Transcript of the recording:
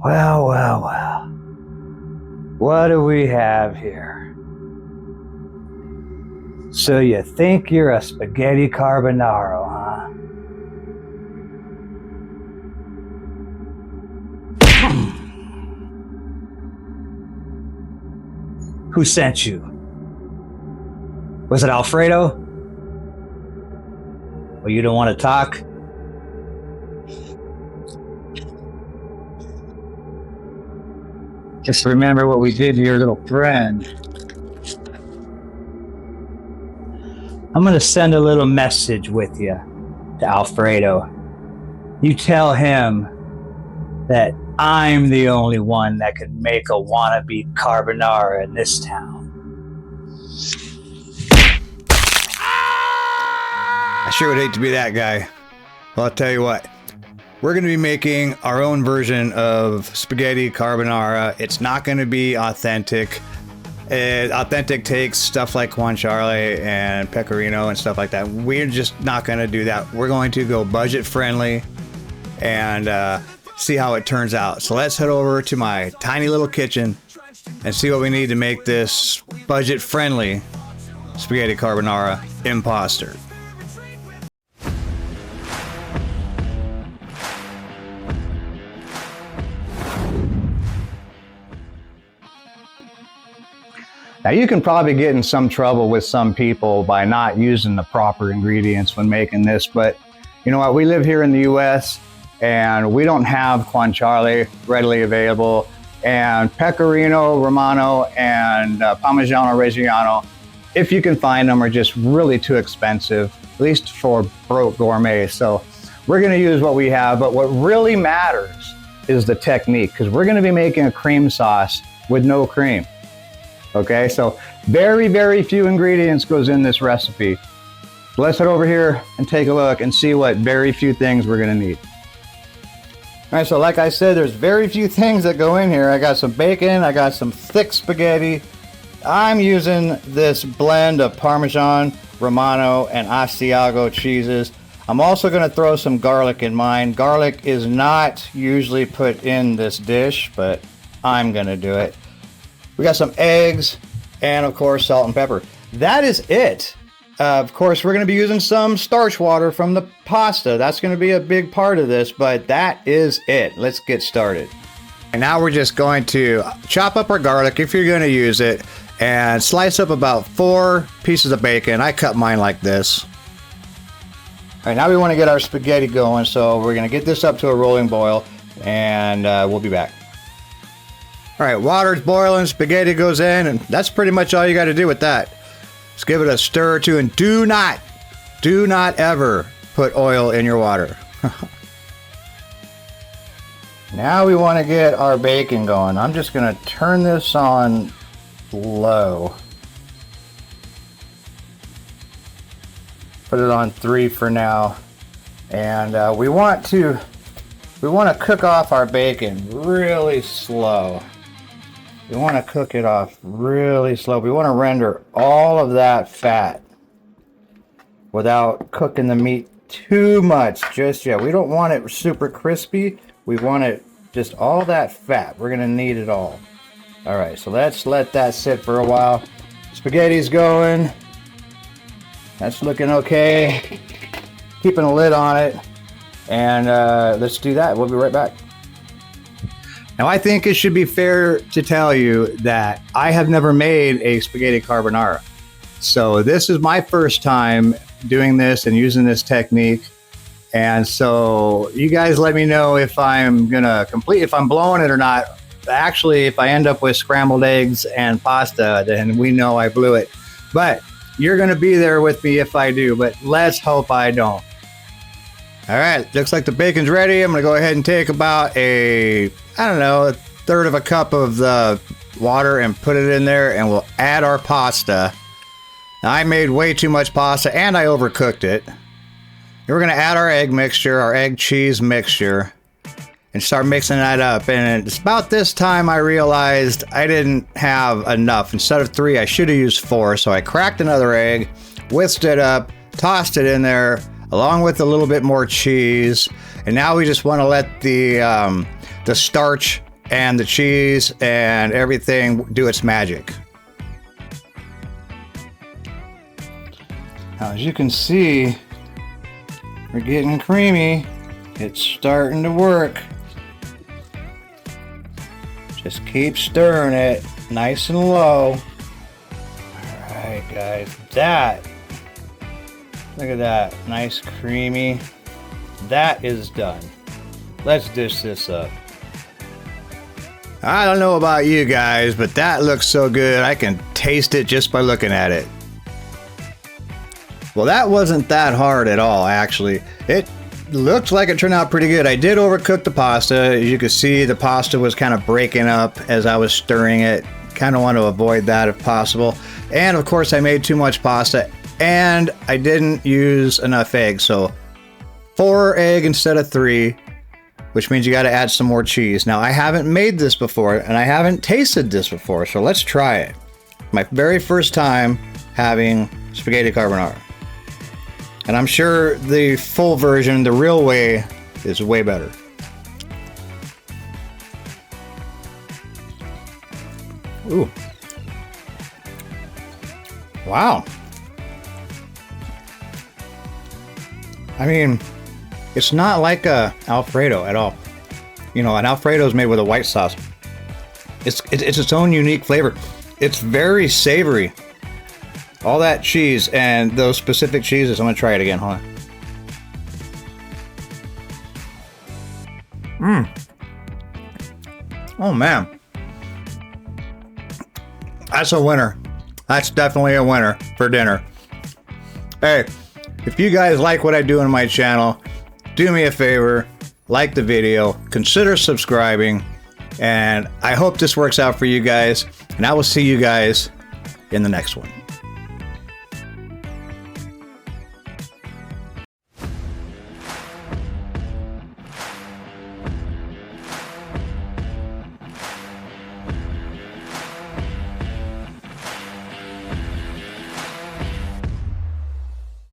Well, well, well. What do we have here? So you think you're a spaghetti carbonara, huh? Who sent you? Was it Alfredo? Well, you don't want to talk? Just remember what we did to your little friend. I'm going to send a little message with you to Alfredo. You tell him that I'm the only one that can make a wannabe carbonara in this town. I sure would hate to be that guy. Well, I'll tell you what. We're going to be making our own version of spaghetti carbonara. It's not going to be authentic. Authentic takes stuff like guanciale and pecorino and stuff like that. We're just not going to do that. We're going to go budget friendly and see how it turns out. So let's head over to my tiny little kitchen and see what we need to make this budget friendly spaghetti carbonara imposter. Now, you can probably get in some trouble with some people by not using the proper ingredients when making this, but you know what? We live here in the US and we don't have guanciale readily available, and pecorino, Romano, and Parmesan Reggiano, if you can find them, are just really too expensive, at least for Broke Gourmet. So we're going to use what we have, but what really matters is the technique, because we're going to be making a cream sauce with no cream. Okay, so very, very few ingredients goes in this recipe. Let's head over here and take a look and see what very few things we're gonna need. All right, so like I said, there's very few things that go in here. I got some bacon, I got some thick spaghetti. I'm using this blend of Parmesan, Romano, and Asiago cheeses. I'm also gonna throw some garlic in mine. Garlic is not usually put in this dish, but I'm gonna do it. We got some eggs, and of course, salt and pepper. That is it. Of course, we're going to be using some starch water from the pasta. That's going to be a big part of this, but that is it. Let's get started. And now we're just going to chop up our garlic if you're going to use it, and slice up about 4 pieces of bacon. I cut mine like this. All right, now we want to get our spaghetti going, so we're going to get this up to a rolling boil, and we'll be back. All right, water's boiling, spaghetti goes in, and that's pretty much all you got to do with that. Just give it a stir or two, and do not ever put oil in your water. Now we want to get our bacon going. I'm just going to turn this on low. Put it on 3 for now. And we want to cook off our bacon really slow. We want to cook it off really slow. We want to render all of that fat without cooking the meat too much just yet. We don't want it super crispy. We want it just all that fat. We're going to need it all. All right, so let's let that sit for a while. Spaghetti's going. That's looking okay. Keeping a lid on it. And let's do that. We'll be right back. Now, I think it should be fair to tell you that I have never made a spaghetti carbonara. So this is my first time doing this and using this technique. And so you guys let me know if I'm if I'm blowing it or not. Actually, if I end up with scrambled eggs and pasta, then we know I blew it. But you're going to be there with me if I do, but let's hope I don't. All right, looks like the bacon's ready. I'm going to go ahead and take about a 1/3 of a cup of the water and put it in there, and we'll add our pasta. Now, I made way too much pasta and I overcooked it. And we're going to add our egg mixture, our egg cheese mixture, and start mixing that up. And it's about this time I realized I didn't have enough. Instead of 3, I should have used 4. So I cracked another egg, whisked it up, tossed it in there, along with a little bit more cheese. And now we just want to let the starch and the cheese and everything do its magic. Now, as you can see, we're getting creamy. It's starting to work. Just keep stirring it nice and low. All right, guys, look at that, nice creamy. That is done. Let's dish this up. I don't know about you guys, but that looks so good. I can taste it just by looking at it. Well, that wasn't that hard at all, actually. It looked like it turned out pretty good. I did overcook the pasta. As you can see, the pasta was kind of breaking up as I was stirring it. Kind of want to avoid that if possible. And of course, I made too much pasta and I didn't use enough eggs. So 4 eggs instead of 3, which means you got to add some more cheese. Now, I haven't made this before and I haven't tasted this before, so let's try it. My very first time having spaghetti carbonara. And I'm sure the full version, the real way, is way better. Ooh. Wow. I mean, it's not like a Alfredo at all. You know, an Alfredo is made with a white sauce. It's its own unique flavor. It's very savory. All that cheese and those specific cheeses. I'm gonna try it again. Hold on. Oh man, that's a winner. That's definitely a winner for dinner. Hey, if you guys like what I do on my channel, do me a favor, like the video, consider subscribing, and I hope this works out for you guys, and I will see you guys in the next one.